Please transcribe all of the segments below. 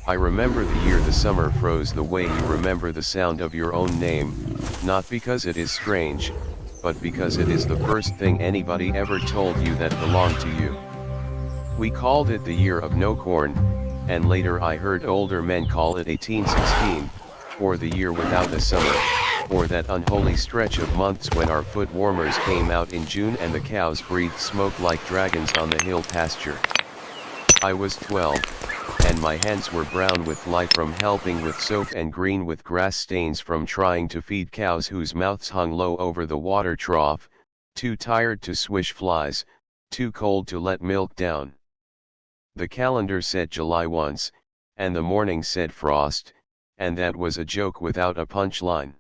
I remember the year the summer froze the way you remember the sound of your own name, not because it is strange, but because it is the first thing anybody ever told you that belonged to you. We called it the year of no corn, and later I heard older men call it 1816, or the year without a summer, or that unholy stretch of months when our foot warmers came out in June and the cows breathed smoke like dragons on the hill pasture. I was 12, and my hands were brown with life from helping with soap and green with grass stains from trying to feed cows whose mouths hung low over the water trough, too tired to swish flies, too cold to let milk down. The calendar said July once, and the morning said frost, and that was a joke without a punchline.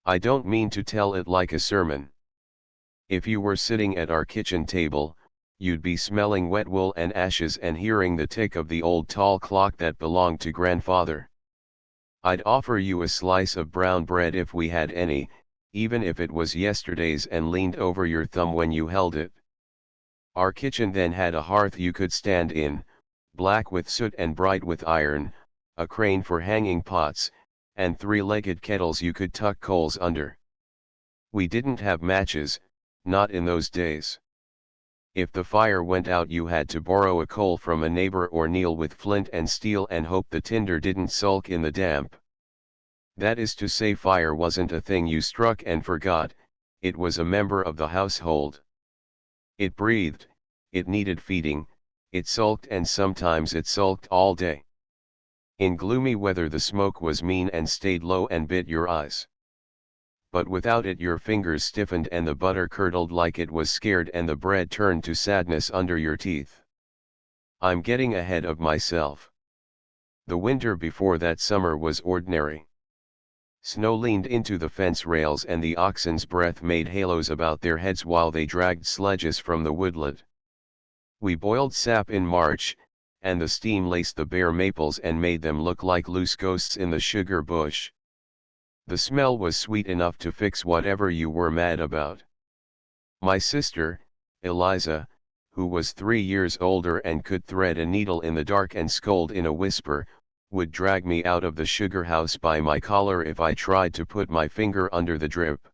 I don't mean to tell it like a sermon. If you were sitting at our kitchen table, you'd be smelling wet wool and ashes and hearing the tick of the old tall clock that belonged to grandfather. I'd offer you a slice of brown bread if we had any, even if it was yesterday's, and leaned over your thumb when you held it. Our kitchen then had a hearth you could stand in, black with soot and bright with iron, a crane for hanging pots, and three-legged kettles you could tuck coals under. We didn't have matches, not in those days. If the fire went out, you had to borrow a coal from a neighbor or kneel with flint and steel and hope the tinder didn't sulk in the damp. That is to say, fire wasn't a thing you struck and forgot, it was a member of the household. It breathed, it needed feeding, it sulked, and sometimes it sulked all day. In gloomy weather the smoke was mean and stayed low and bit your eyes. But without it your fingers stiffened and the butter curdled like it was scared and the bread turned to sadness under your teeth. I'm getting ahead of myself. The winter before that summer was ordinary. Snow leaned into the fence rails and the oxen's breath made halos about their heads while they dragged sledges from the woodland. We boiled sap in March, and the steam laced the bare maples and made them look like loose ghosts in the sugar bush. The smell was sweet enough to fix whatever you were mad about. My sister, Eliza, who was 3 years older and could thread a needle in the dark and scold in a whisper, would drag me out of the sugar house by my collar if I tried to put my finger under the drip.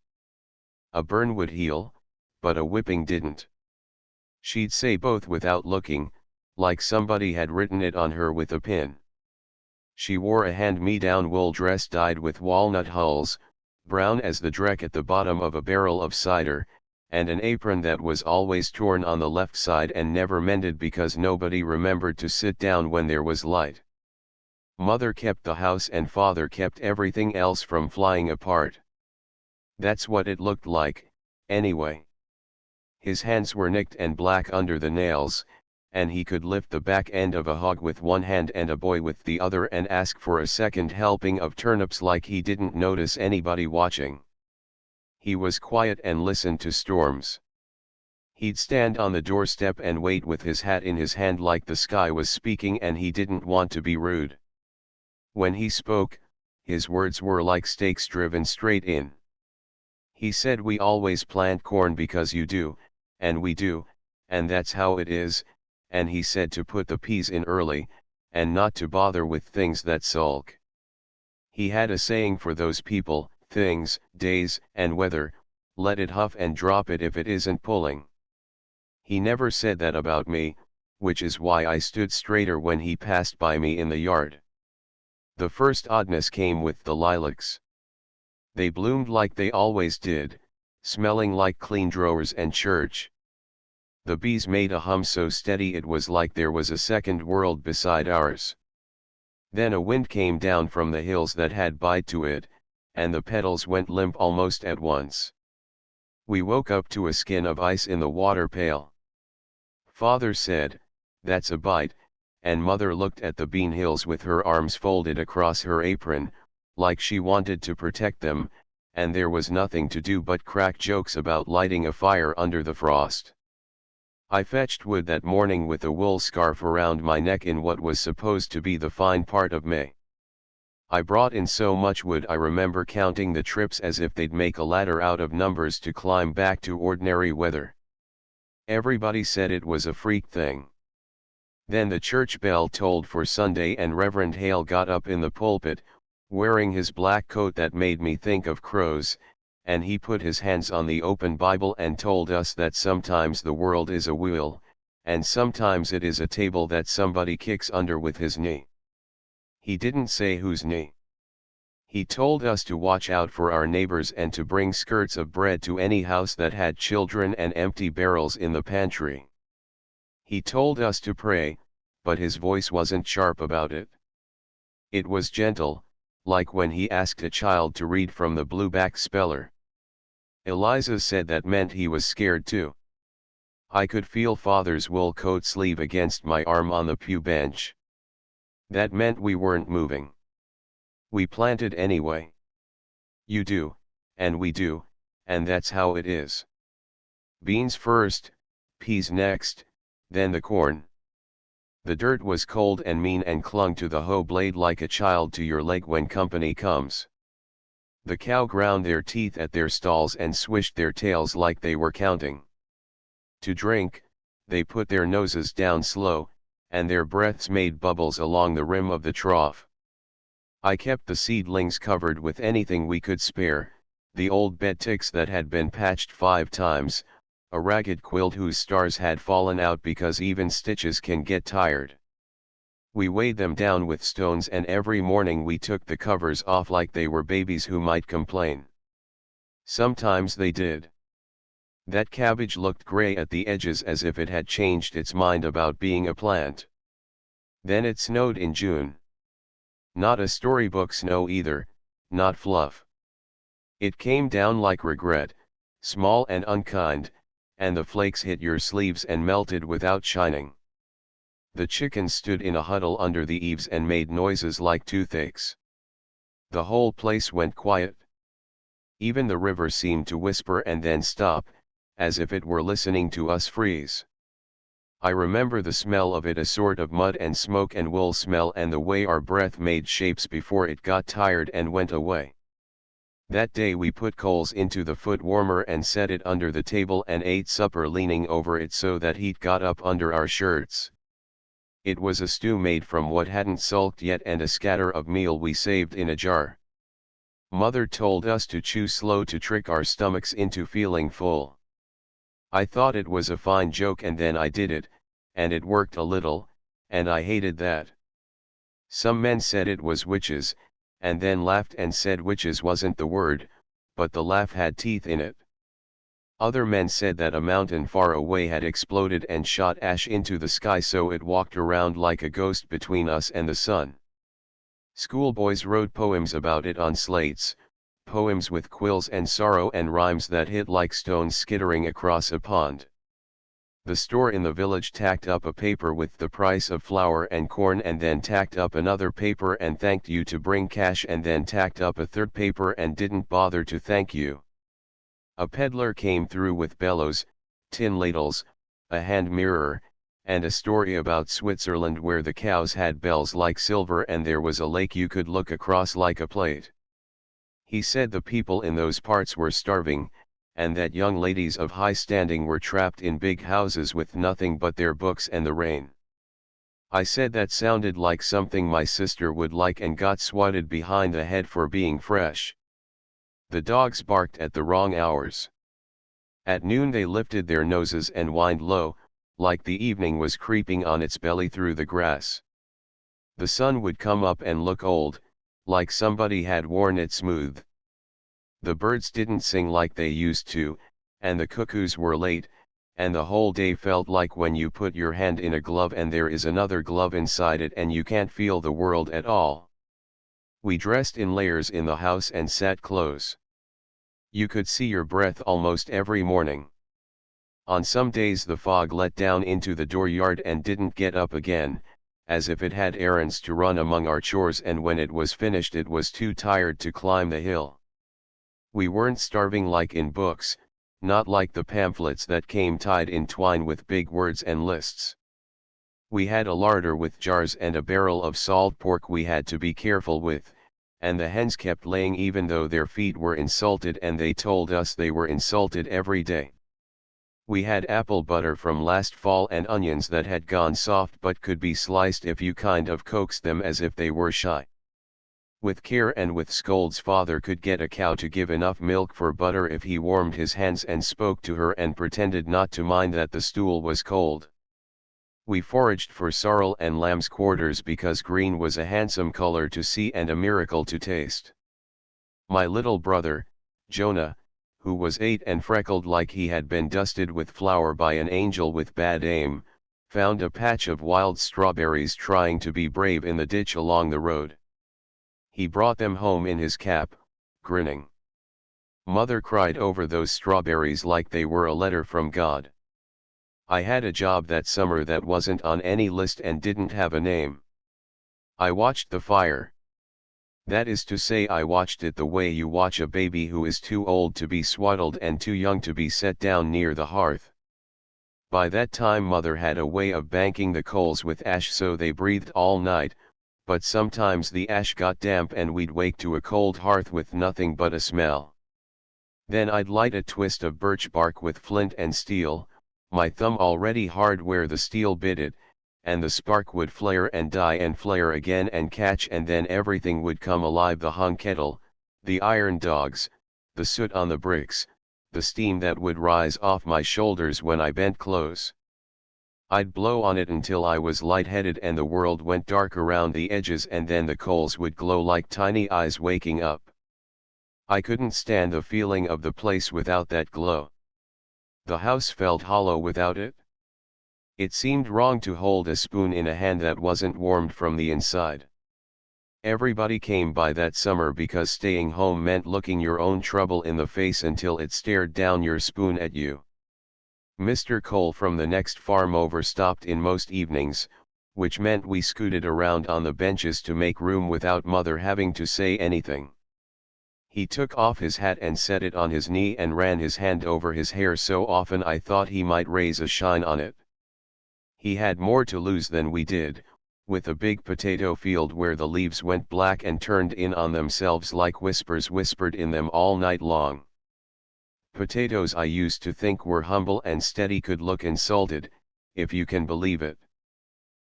A burn would heal, but a whipping didn't. She'd say both without looking, like somebody had written it on her with a pin. She wore a hand-me-down wool dress dyed with walnut hulls, brown as the dreck at the bottom of a barrel of cider, and an apron that was always torn on the left side and never mended because nobody remembered to sit down when there was light. Mother kept the house and father kept everything else from flying apart. That's what it looked like, anyway. His hands were nicked and black under the nails, and he could lift the back end of a hog with one hand and a boy with the other and ask for a second helping of turnips like he didn't notice anybody watching. He was quiet and listened to storms. He'd stand on the doorstep and wait with his hat in his hand like the sky was speaking and he didn't want to be rude. When he spoke, his words were like stakes driven straight in. He said, "We always plant corn because you do, and we do, and that's how it is," and he said to put the peas in early, and not to bother with things that sulk. He had a saying for those people, things, days, and weather: let it huff and drop it if it isn't pulling. He never said that about me, which is why I stood straighter when he passed by me in the yard. The first oddness came with the lilacs. They bloomed like they always did, smelling like clean drawers and church. The bees made a hum so steady it was like there was a second world beside ours. Then a wind came down from the hills that had bite to it, and the petals went limp almost at once. We woke up to a skin of ice in the water pail. Father said, "That's a bite," and Mother looked at the bean hills with her arms folded across her apron, like she wanted to protect them, and there was nothing to do but crack jokes about lighting a fire under the frost. I fetched wood that morning with a wool scarf around my neck in what was supposed to be the fine part of May. I brought in so much wood I remember counting the trips as if they'd make a ladder out of numbers to climb back to ordinary weather. Everybody said it was a freak thing. Then the church bell tolled for Sunday and Reverend Hale got up in the pulpit, wearing his black coat that made me think of crows, and he put his hands on the open Bible and told us that sometimes the world is a wheel, and sometimes it is a table that somebody kicks under with his knee. He didn't say whose knee. He told us to watch out for our neighbors and to bring skirts of bread to any house that had children and empty barrels in the pantry. He told us to pray, but his voice wasn't sharp about it. It was gentle, like when he asked a child to read from the blueback speller. Eliza said that meant he was scared too. I could feel Father's wool coat sleeve against my arm on the pew bench. That meant we weren't moving. We planted anyway. You do, and we do, and that's how it is. Beans first, peas next, then the corn. The dirt was cold and mean and clung to the hoe blade like a child to your leg when company comes. The cow ground their teeth at their stalls and swished their tails like they were counting. To drink, they put their noses down slow, and their breaths made bubbles along the rim of the trough. I kept the seedlings covered with anything we could spare, the old bed ticks that had been patched 5 times, a ragged quilt whose stars had fallen out because even stitches can get tired. We weighed them down with stones and every morning we took the covers off like they were babies who might complain. Sometimes they did. That cabbage looked gray at the edges as if it had changed its mind about being a plant. Then it snowed in June. Not a storybook snow either, not fluff. It came down like regret, small and unkind, and the flakes hit your sleeves and melted without shining. The chickens stood in a huddle under the eaves and made noises like toothaches. The whole place went quiet. Even the river seemed to whisper and then stop, as if it were listening to us freeze. I remember the smell of it, a sort of mud and smoke and wool smell, and the way our breath made shapes before it got tired and went away. That day we put coals into the foot warmer and set it under the table and ate supper leaning over it so that heat got up under our shirts. It was a stew made from what hadn't sulked yet and a scatter of meal we saved in a jar. Mother told us to chew slow to trick our stomachs into feeling full. I thought it was a fine joke and then I did it, and it worked a little, and I hated that. Some men said it was witches, and then laughed and said witches wasn't the word, but the laugh had teeth in it. Other men said that a mountain far away had exploded and shot ash into the sky so it walked around like a ghost between us and the sun. Schoolboys wrote poems about it on slates, poems with quills and sorrow and rhymes that hit like stones skittering across a pond. The store in the village tacked up a paper with the price of flour and corn and then tacked up another paper and thanked you to bring cash and then tacked up a third paper and didn't bother to thank you. A peddler came through with bellows, tin ladles, a hand mirror, and a story about Switzerland where the cows had bells like silver and there was a lake you could look across like a plate. He said the people in those parts were starving, and that young ladies of high standing were trapped in big houses with nothing but their books and the rain. I said that sounded like something my sister would like and got swatted behind the head for being fresh. The dogs barked at the wrong hours. At noon they lifted their noses and whined low, like the evening was creeping on its belly through the grass. The sun would come up and look old, like somebody had worn it smooth. The birds didn't sing like they used to, and the cuckoos were late, and the whole day felt like when you put your hand in a glove and there is another glove inside it and you can't feel the world at all. We dressed in layers in the house and sat close. You could see your breath almost every morning. On some days the fog let down into the dooryard and didn't get up again, as if it had errands to run among our chores, and when it was finished it was too tired to climb the hill. We weren't starving like in books, not like the pamphlets that came tied in twine with big words and lists. We had a larder with jars and a barrel of salt pork we had to be careful with, and the hens kept laying even though their feet were insulted and they told us they were insulted every day. We had apple butter from last fall and onions that had gone soft but could be sliced if you kind of coaxed them as if they were shy. With care and with scolds, father could get a cow to give enough milk for butter if he warmed his hands and spoke to her and pretended not to mind that the stool was cold. We foraged for sorrel and lamb's quarters because green was a handsome color to see and a miracle to taste. My little brother, Jonah, who was 8 and freckled like he had been dusted with flour by an angel with bad aim, found a patch of wild strawberries trying to be brave in the ditch along the road. He brought them home in his cap, grinning. Mother cried over those strawberries like they were a letter from God. I had a job that summer that wasn't on any list and didn't have a name. I watched the fire. That is to say, I watched it the way you watch a baby who is too old to be swaddled and too young to be set down near the hearth. By that time mother had a way of banking the coals with ash so they breathed all night, but sometimes the ash got damp and we'd wake to a cold hearth with nothing but a smell. Then I'd light a twist of birch bark with flint and steel, my thumb already hard where the steel bit it, and the spark would flare and die and flare again and catch, and then everything would come alive: the hung kettle, the iron dogs, the soot on the bricks, the steam that would rise off my shoulders when I bent close. I'd blow on it until I was lightheaded and the world went dark around the edges, and then the coals would glow like tiny eyes waking up. I couldn't stand the feeling of the place without that glow. The house felt hollow without it. It seemed wrong to hold a spoon in a hand that wasn't warmed from the inside. Everybody came by that summer because staying home meant looking your own trouble in the face until it stared down your spoon at you. Mr. Cole from the next farm over stopped in most evenings, which meant we scooted around on the benches to make room without mother having to say anything. He took off his hat and set it on his knee and ran his hand over his hair so often I thought he might raise a shine on it. He had more to lose than we did, with a big potato field where the leaves went black and turned in on themselves like whispers whispered in them all night long. Potatoes I used to think were humble and steady could look insulted, if you can believe it.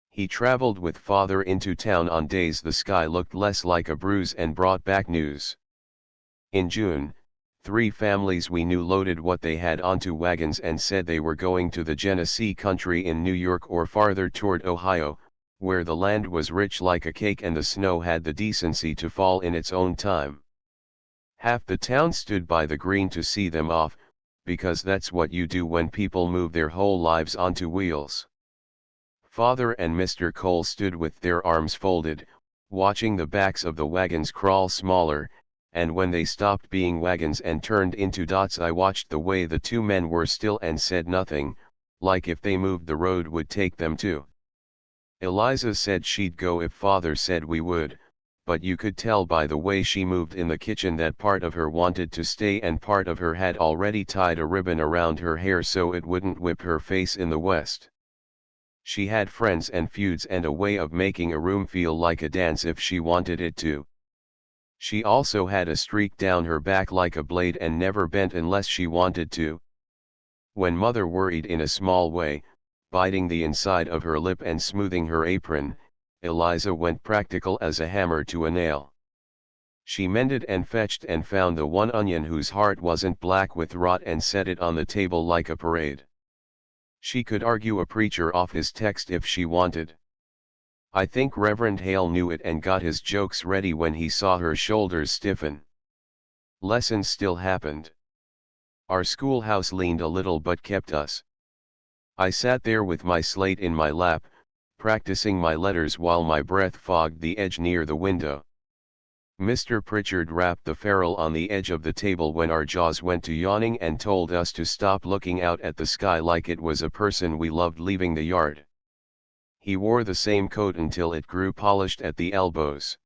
He traveled with father into town on days the sky looked less like a bruise and brought back news. In June, 3 families we knew loaded what they had onto wagons and said they were going to the Genesee country in New York or farther toward Ohio, where the land was rich like a cake and the snow had the decency to fall in its own time. Half the town stood by the green to see them off, because that's what you do when people move their whole lives onto wheels. Father and Mr. Cole stood with their arms folded, watching the backs of the wagons crawl smaller, and when they stopped being wagons and turned into dots I watched the way the 2 men were still and said nothing, like if they moved the road would take them too. Eliza said she'd go if father said we would, but you could tell by the way she moved in the kitchen that part of her wanted to stay and part of her had already tied a ribbon around her hair so it wouldn't whip her face in the west. She had friends and feuds and a way of making a room feel like a dance if she wanted it to. She also had a streak down her back like a blade and never bent unless she wanted to. When mother worried in a small way, biting the inside of her lip and smoothing her apron, Eliza went practical as a hammer to a nail. She mended and fetched and found the one onion whose heart wasn't black with rot and set it on the table like a parade. She could argue a preacher off his text if she wanted. I think Reverend Hale knew it and got his jokes ready when he saw her shoulders stiffen. Lessons still happened. Our schoolhouse leaned a little but kept us. I sat there with my slate in my lap, practicing my letters while my breath fogged the edge near the window. Mr. Pritchard rapped the ferrule on the edge of the table when our jaws went to yawning and told us to stop looking out at the sky like it was a person we loved leaving the yard. He wore the same coat until it grew polished at the elbows.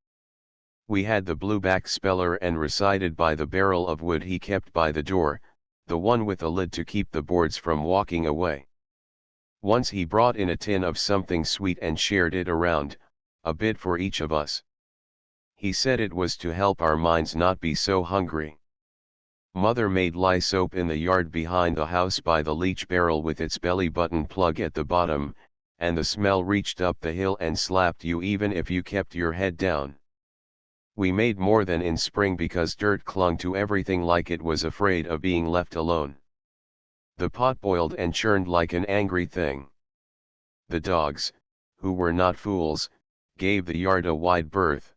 We had the blueback speller and recited by the barrel of wood he kept by the door, the one with a lid to keep the boards from walking away. Once he brought in a tin of something sweet and shared it around, a bit for each of us. He said it was to help our minds not be so hungry. Mother made lye soap in the yard behind the house by the leach barrel with its belly button plug at the bottom, and the smell reached up the hill and slapped you even if you kept your head down. We made more than in spring because dirt clung to everything like it was afraid of being left alone. The pot boiled and churned like an angry thing. The dogs, who were not fools, gave the yard a wide berth.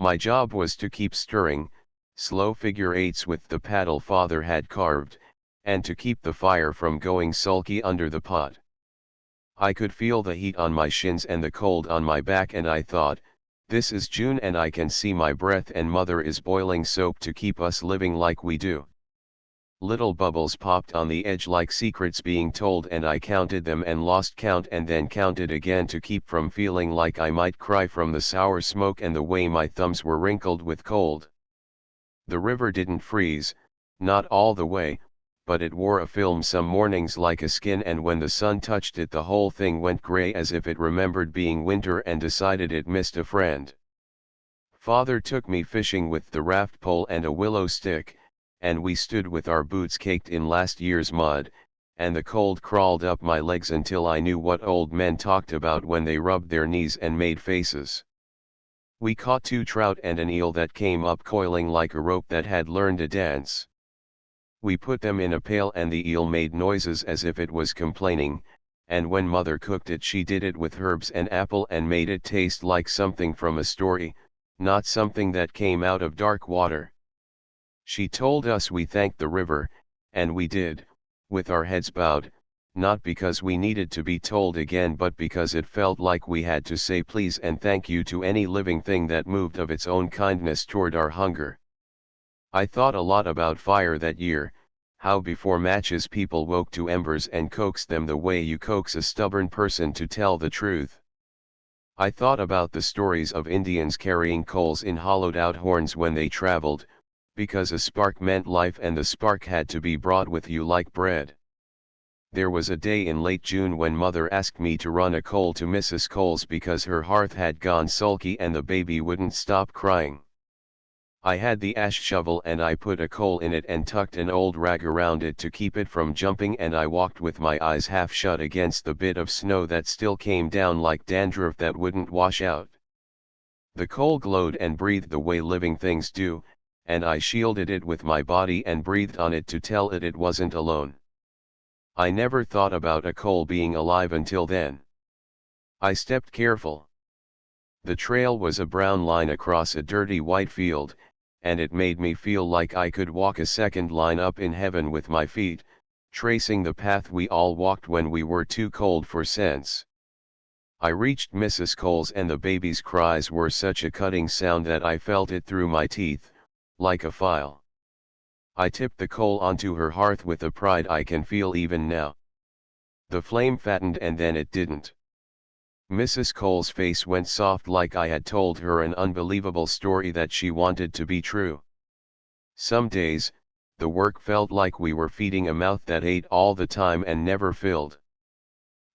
My job was to keep stirring, slow figure eights with the paddle father had carved, and to keep the fire from going sulky under the pot. I could feel the heat on my shins and the cold on my back, and I thought, this is June and I can see my breath, and Mother is boiling soap to keep us living like we do. Little bubbles popped on the edge like secrets being told, and I counted them and lost count and then counted again to keep from feeling like I might cry from the sour smoke and the way my thumbs were wrinkled with cold. The river didn't freeze, not all the way, but it wore a film some mornings like a skin, and when the sun touched it the whole thing went gray as if it remembered being winter and decided it missed a friend. Father took me fishing with the raft pole and a willow stick, and we stood with our boots caked in last year's mud, and the cold crawled up my legs until I knew what old men talked about when they rubbed their knees and made faces. We caught 2 trout and an eel that came up coiling like a rope that had learned a dance. We put them in a pail and the eel made noises as if it was complaining, and when Mother cooked it she did it with herbs and apple and made it taste like something from a story, not something that came out of dark water. She told us we thanked the river, and we did, with our heads bowed, not because we needed to be told again but because it felt like we had to say please and thank you to any living thing that moved of its own kindness toward our hunger. I thought a lot about fire that year, how before matches people woke to embers and coaxed them the way you coax a stubborn person to tell the truth. I thought about the stories of Indians carrying coals in hollowed out horns when they traveled, because a spark meant life and the spark had to be brought with you like bread. There was a day in late June when Mother asked me to run a coal to Mrs. Cole's because her hearth had gone sulky and the baby wouldn't stop crying. I had the ash shovel and I put a coal in it and tucked an old rag around it to keep it from jumping, and I walked with my eyes half shut against the bit of snow that still came down like dandruff that wouldn't wash out. The coal glowed and breathed the way living things do, and I shielded it with my body and breathed on it to tell it it wasn't alone. I never thought about a coal being alive until then. I stepped careful. The trail was a brown line across a dirty white field, and it made me feel like I could walk a second line up in heaven with my feet, tracing the path we all walked when we were too cold for sense. I reached Mrs. Cole's and the baby's cries were such a cutting sound that I felt it through my teeth, like a file. I tipped the coal onto her hearth with a pride I can feel even now. The flame fattened and then it didn't. Mrs. Cole's face went soft like I had told her an unbelievable story that she wanted to be true. Some days, the work felt like we were feeding a mouth that ate all the time and never filled.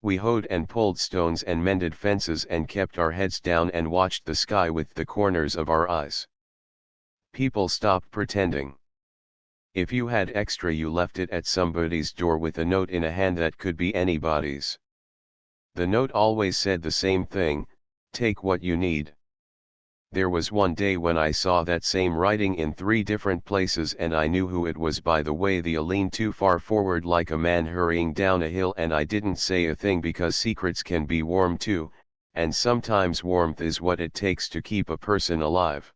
We hoed and pulled stones and mended fences and kept our heads down and watched the sky with the corners of our eyes. People stopped pretending. If you had extra you left it at somebody's door with a note in a hand that could be anybody's. The note always said the same thing, take what you need. There was one day when I saw that same writing in 3 different places and I knew who it was by the way the leaned too far forward like a man hurrying down a hill, and I didn't say a thing because secrets can be warm too, and sometimes warmth is what it takes to keep a person alive.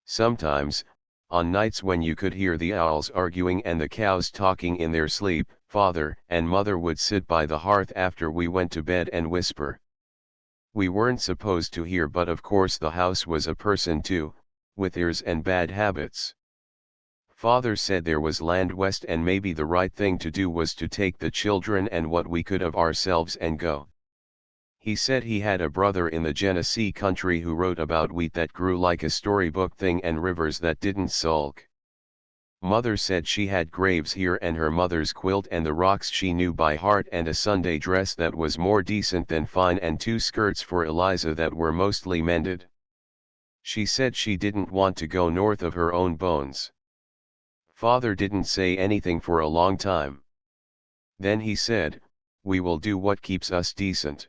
Sometimes, on nights when you could hear the owls arguing and the cows talking in their sleep, Father and Mother would sit by the hearth after we went to bed and whisper. We weren't supposed to hear, but of course the house was a person too, with ears and bad habits. Father said there was land west and maybe the right thing to do was to take the children and what we could of ourselves and go. He said he had a brother in the Genesee country who wrote about wheat that grew like a storybook thing and rivers that didn't sulk. Mother said she had graves here and her mother's quilt and the rocks she knew by heart and a Sunday dress that was more decent than fine and 2 skirts for Eliza that were mostly mended. She said she didn't want to go north of her own bones. Father didn't say anything for a long time. Then he said, "We will do what keeps us decent."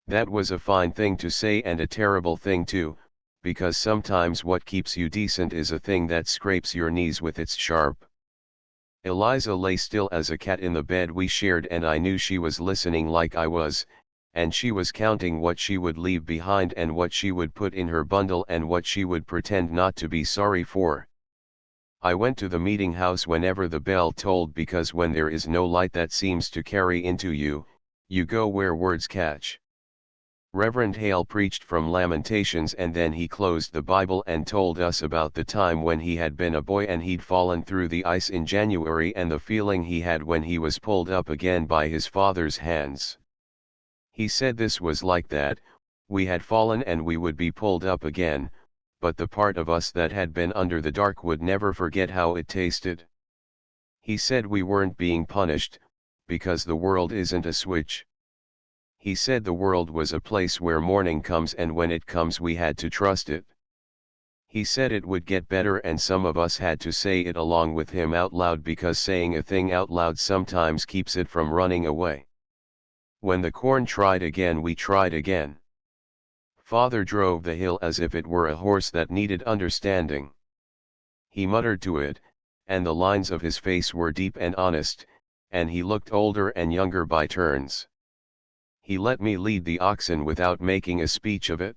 That was a fine thing to say and a terrible thing too, because sometimes what keeps you decent is a thing that scrapes your knees with its sharp. Eliza lay still as a cat in the bed we shared, and I knew she was listening like I was, and she was counting what she would leave behind and what she would put in her bundle and what she would pretend not to be sorry for. I went to the meeting house whenever the bell tolled, because when there is no light that seems to carry into you, you go where words catch. Reverend Hale preached from Lamentations, and then he closed the Bible and told us about the time when he had been a boy and he'd fallen through the ice in January and the feeling he had when he was pulled up again by his father's hands. He said this was like that, we had fallen and we would be pulled up again, but the part of us that had been under the dark would never forget how it tasted. He said we weren't being punished, because the world isn't a switch. He said the world was a place where morning comes, and when it comes we had to trust it. He said it would get better, and some of us had to say it along with him out loud, because saying a thing out loud sometimes keeps it from running away. When the corn tried again, we tried again. Father drove the hill as if it were a horse that needed understanding. He muttered to it, and the lines of his face were deep and honest, and he looked older and younger by turns. He let me lead the oxen without making a speech of it.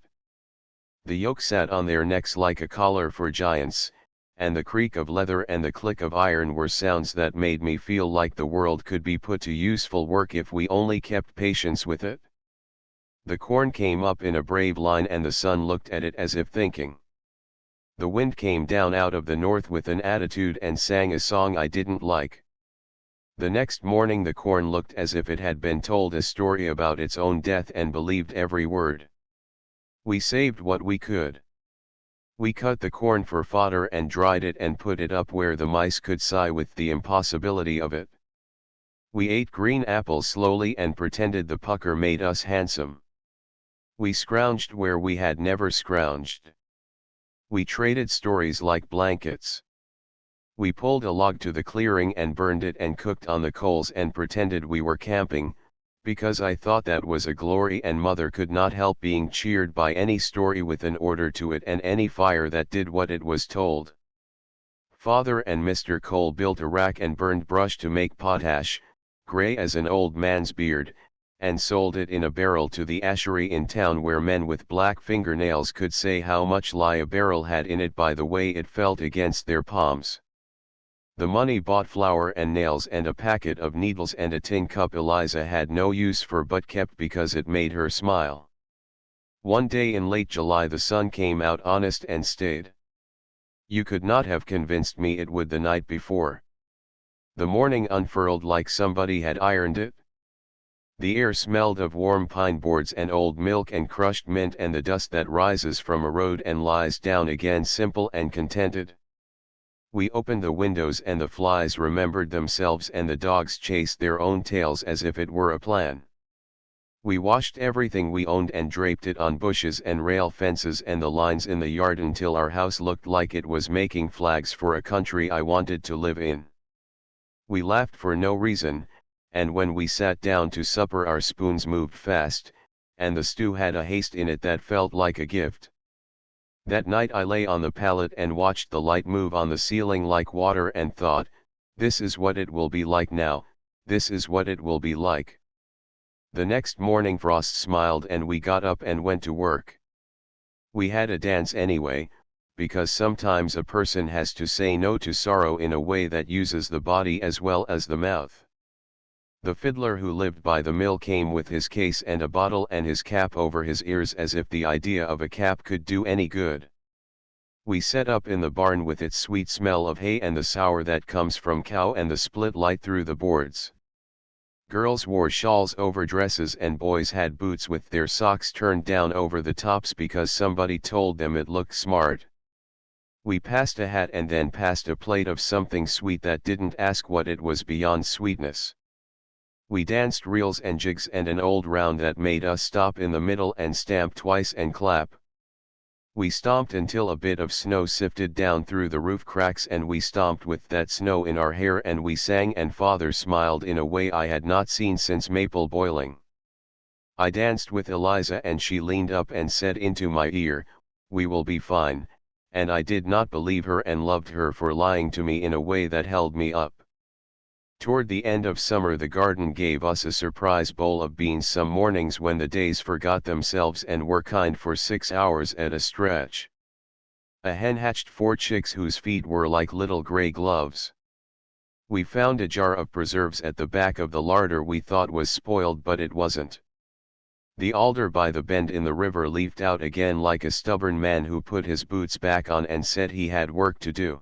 The yoke sat on their necks like a collar for giants, and the creak of leather and the click of iron were sounds that made me feel like the world could be put to useful work if we only kept patience with it. The corn came up in a brave line, and the sun looked at it as if thinking. The wind came down out of the north with an attitude and sang a song I didn't like. The next morning the corn looked as if it had been told a story about its own death and believed every word. We saved what we could. We cut the corn for fodder and dried it and put it up where the mice could sigh with the impossibility of it. We ate green apples slowly and pretended the pucker made us handsome. We scrounged where we had never scrounged. We traded stories like blankets. We pulled a log to the clearing and burned it and cooked on the coals and pretended we were camping, because I thought that was a glory, and Mother could not help being cheered by any story with an order to it and any fire that did what it was told. Father and Mr. Cole built a rack and burned brush to make potash, gray as an old man's beard, and sold it in a barrel to the ashery in town, where men with black fingernails could say how much lye a barrel had in it by the way it felt against their palms. The money bought flour and nails and a packet of needles and a tin cup Eliza had no use for but kept because it made her smile. One day in late July the sun came out honest and stayed. You could not have convinced me it would the night before. The morning unfurled like somebody had ironed it. The air smelled of warm pine boards and old milk and crushed mint and the dust that rises from a road and lies down again simple and contented. We opened the windows and the flies remembered themselves and the dogs chased their own tails as if it were a plan. We washed everything we owned and draped it on bushes and rail fences and the lines in the yard until our house looked like it was making flags for a country I wanted to live in. We laughed for no reason, and when we sat down to supper our spoons moved fast, and the stew had a haste in it that felt like a gift. That night I lay on the pallet and watched the light move on the ceiling like water and thought, this is what it will be like now, this is what it will be like. The next morning Frost smiled and we got up and went to work. We had a dance anyway, because sometimes a person has to say no to sorrow in a way that uses the body as well as the mouth. The fiddler who lived by the mill came with his case and a bottle and his cap over his ears as if the idea of a cap could do any good. We set up in the barn with its sweet smell of hay and the sour that comes from cow and the split light through the boards. Girls wore shawls over dresses and boys had boots with their socks turned down over the tops because somebody told them it looked smart. We passed a hat and then passed a plate of something sweet that didn't ask what it was beyond sweetness. We danced reels and jigs and an old round that made us stop in the middle and stamp twice and clap. We stomped until a bit of snow sifted down through the roof cracks, and we stomped with that snow in our hair, and we sang, and father smiled in a way I had not seen since maple boiling. I danced with Eliza, and she leaned up and said into my ear, "We will be fine," and I did not believe her and loved her for lying to me in a way that held me up. Toward the end of summer the garden gave us a surprise bowl of beans some mornings when the days forgot themselves and were kind for 6 hours at a stretch. A hen hatched 4 chicks whose feet were like little gray gloves. We found a jar of preserves at the back of the larder we thought was spoiled, but it wasn't. The alder by the bend in the river leafed out again like a stubborn man who put his boots back on and said he had work to do.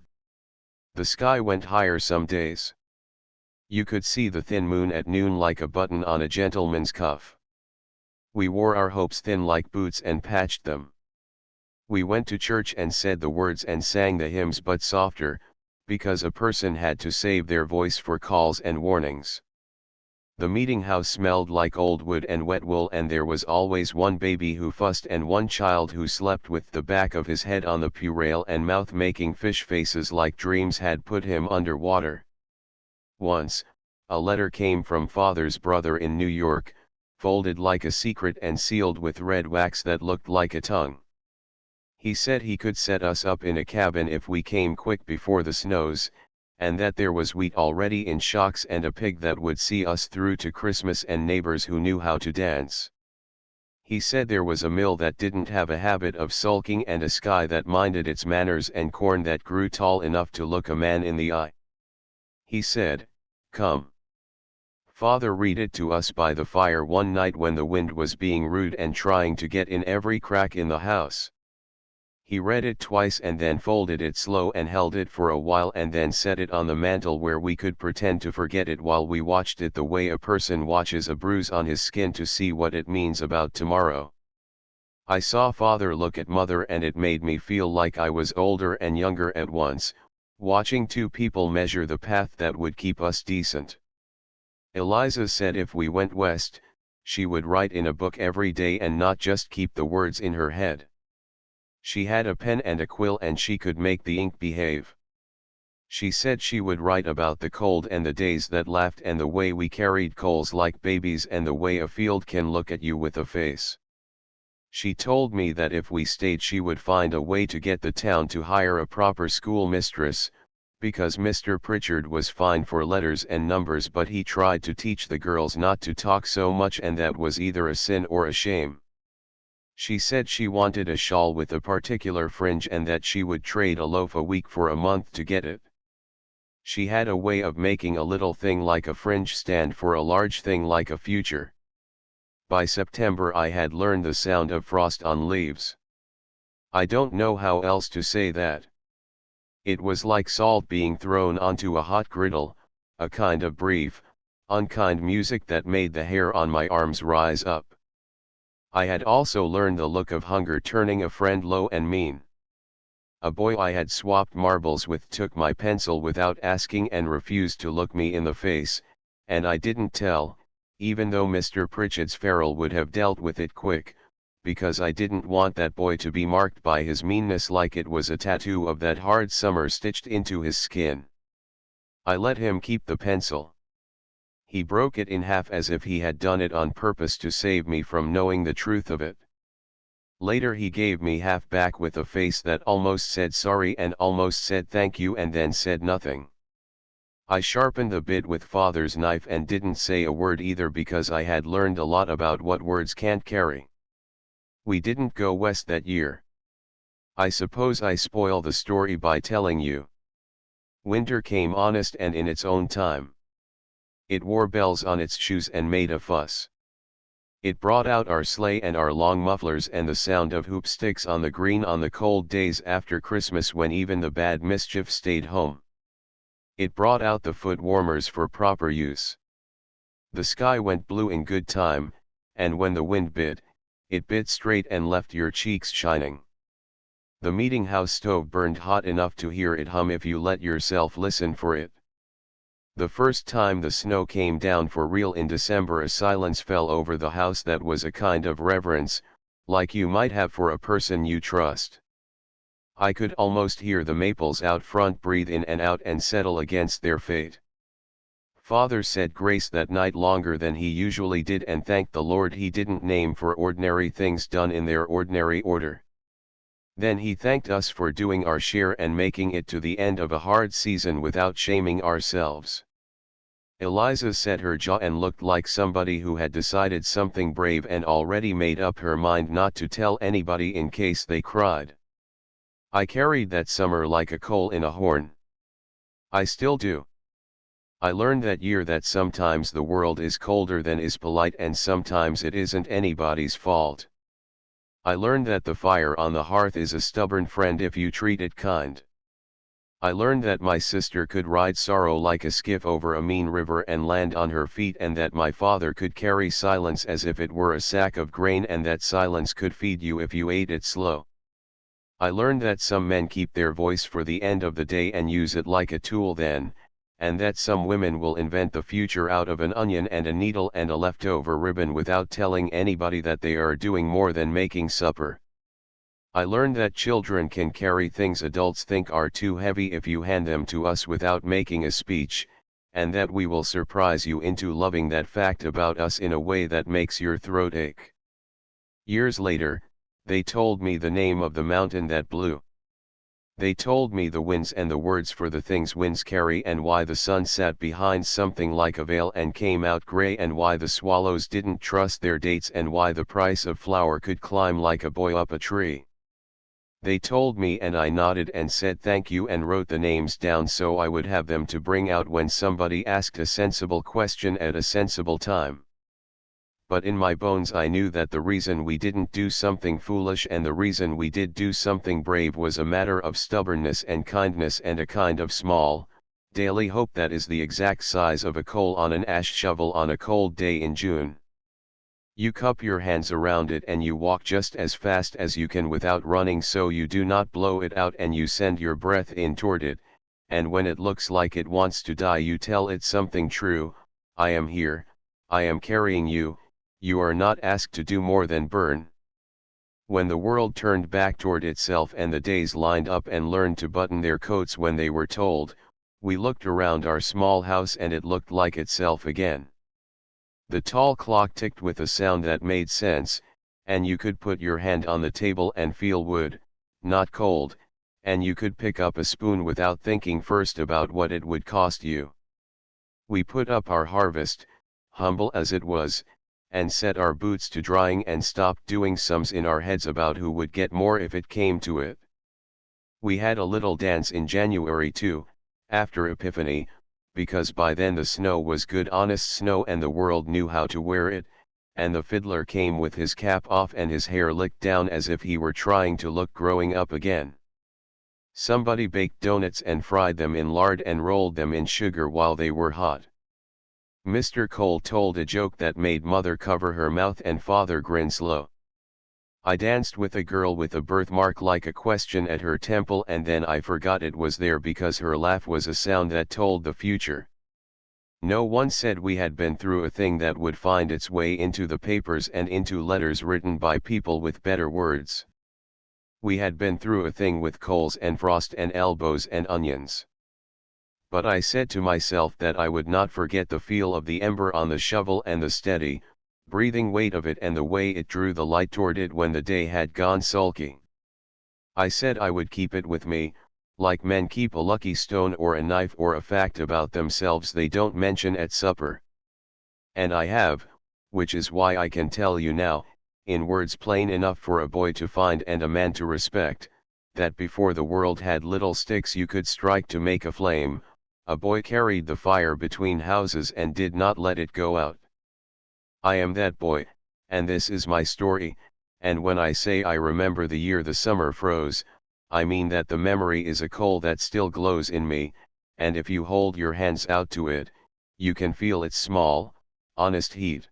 The sky went higher some days. You could see the thin moon at noon like a button on a gentleman's cuff. We wore our hopes thin like boots and patched them. We went to church and said the words and sang the hymns, but softer, because a person had to save their voice for calls and warnings. The meeting house smelled like old wood and wet wool, and there was always one baby who fussed and one child who slept with the back of his head on the pew rail and mouth making fish faces like dreams had put him under water. Once, a letter came from father's brother in New York, folded like a secret and sealed with red wax that looked like a tongue. He said he could set us up in a cabin if we came quick before the snows, and that there was wheat already in shocks and a pig that would see us through to Christmas and neighbors who knew how to dance. He said there was a mill that didn't have a habit of sulking and a sky that minded its manners and corn that grew tall enough to look a man in the eye. He said, "Come." Father read it to us by the fire one night when the wind was being rude and trying to get in every crack in the house. He read it twice and then folded it slow and held it for a while and then set it on the mantel where we could pretend to forget it while we watched it the way a person watches a bruise on his skin to see what it means about tomorrow. I saw father look at mother and it made me feel like I was older and younger at once, watching 2 people measure the path that would keep us decent. Eliza said if we went west, she would write in a book every day and not just keep the words in her head. She had a pen and a quill and she could make the ink behave. She said she would write about the cold and the days that laughed and the way we carried coals like babies and the way a field can look at you with a face. She told me that if we stayed she would find a way to get the town to hire a proper school mistress, because Mr. Pritchard was fine for letters and numbers but he tried to teach the girls not to talk so much and that was either a sin or a shame. She said she wanted a shawl with a particular fringe and that she would trade a loaf a week for a month to get it. She had a way of making a little thing like a fringe stand for a large thing like a future. By September I had learned the sound of frost on leaves. I don't know how else to say that. It was like salt being thrown onto a hot griddle, a kind of brief, unkind music that made the hair on my arms rise up. I had also learned the look of hunger turning a friend low and mean. A boy I had swapped marbles with took my pencil without asking and refused to look me in the face, and I didn't tell, even though Mr. Pritchard's ferule would have dealt with it quick, because I didn't want that boy to be marked by his meanness like it was a tattoo of that hard summer stitched into his skin. I let him keep the pencil. He broke it in half as if he had done it on purpose to save me from knowing the truth of it. Later he gave me half back with a face that almost said sorry and almost said thank you and then said nothing. I sharpened the bit with father's knife and didn't say a word either because I had learned a lot about what words can't carry. We didn't go west that year. I suppose I spoil the story by telling you. Winter came honest and in its own time. It wore bells on its shoes and made a fuss. It brought out our sleigh and our long mufflers and the sound of hoop sticks on the green on the cold days after Christmas when even the bad mischief stayed home. It brought out the foot warmers for proper use. The sky went blue in good time, and when the wind bit, it bit straight and left your cheeks shining. The meeting house stove burned hot enough to hear it hum if you let yourself listen for it. The first time the snow came down for real in December, a silence fell over the house that was a kind of reverence, like you might have for a person you trust. I could almost hear the maples out front breathe in and out and settle against their fate. Father said grace that night longer than he usually did and thanked the Lord he didn't name for ordinary things done in their ordinary order. Then he thanked us for doing our share and making it to the end of a hard season without shaming ourselves. Eliza set her jaw and looked like somebody who had decided something brave and already made up her mind not to tell anybody in case they cried. I carried that summer like a coal in a horn. I still do. I learned that year that sometimes the world is colder than is polite and sometimes it isn't anybody's fault. I learned that the fire on the hearth is a stubborn friend if you treat it kind. I learned that my sister could ride sorrow like a skiff over a mean river and land on her feet, and that my father could carry silence as if it were a sack of grain, and that silence could feed you if you ate it slow. I learned that some men keep their voice for the end of the day and use it like a tool then, and that some women will invent the future out of an onion and a needle and a leftover ribbon without telling anybody that they are doing more than making supper. I learned that children can carry things adults think are too heavy if you hand them to us without making a speech, and that we will surprise you into loving that fact about us in a way that makes your throat ache. Years later, they told me the name of the mountain that blew. They told me the winds and the words for the things winds carry, and why the sun sat behind something like a veil and came out gray, and why the swallows didn't trust their dates, and why the price of flour could climb like a boy up a tree. They told me and I nodded and said thank you and wrote the names down so I would have them to bring out when somebody asked a sensible question at a sensible time. But in my bones I knew that the reason we didn't do something foolish and the reason we did do something brave was a matter of stubbornness and kindness and a kind of small, daily hope that is the exact size of a coal on an ash shovel on a cold day in June. You cup your hands around it and you walk just as fast as you can without running so you do not blow it out, and you send your breath in toward it, and when it looks like it wants to die you tell it something true: I am here, I am carrying you, you are not asked to do more than burn. When the world turned back toward itself and the days lined up and learned to button their coats when they were told, we looked around our small house and it looked like itself again. The tall clock ticked with a sound that made sense, and you could put your hand on the table and feel wood, not cold, and you could pick up a spoon without thinking first about what it would cost you. We put up our harvest, humble as it was, and set our boots to drying and stopped doing sums in our heads about who would get more if it came to it. We had a little dance in January too, after Epiphany, because by then the snow was good honest snow and the world knew how to wear it, and the fiddler came with his cap off and his hair licked down as if he were trying to look growing up again. Somebody baked donuts and fried them in lard and rolled them in sugar while they were hot. Mr. Cole told a joke that made Mother cover her mouth and Father grin slow. I danced with a girl with a birthmark like a question at her temple, and then I forgot it was there because her laugh was a sound that told the future. No one said we had been through a thing that would find its way into the papers and into letters written by people with better words. We had been through a thing with coals and frost and elbows and onions. But I said to myself that I would not forget the feel of the ember on the shovel and the steady, breathing weight of it and the way it drew the light toward it when the day had gone sulky. I said I would keep it with me, like men keep a lucky stone or a knife or a fact about themselves they don't mention at supper. And I have, which is why I can tell you now, in words plain enough for a boy to find and a man to respect, that before the world had little sticks you could strike to make a flame, a boy carried the fire between houses and did not let it go out. I am that boy, and this is my story, and when I say I remember the year the summer froze, I mean that the memory is a coal that still glows in me, and if you hold your hands out to it, you can feel its small, honest heat.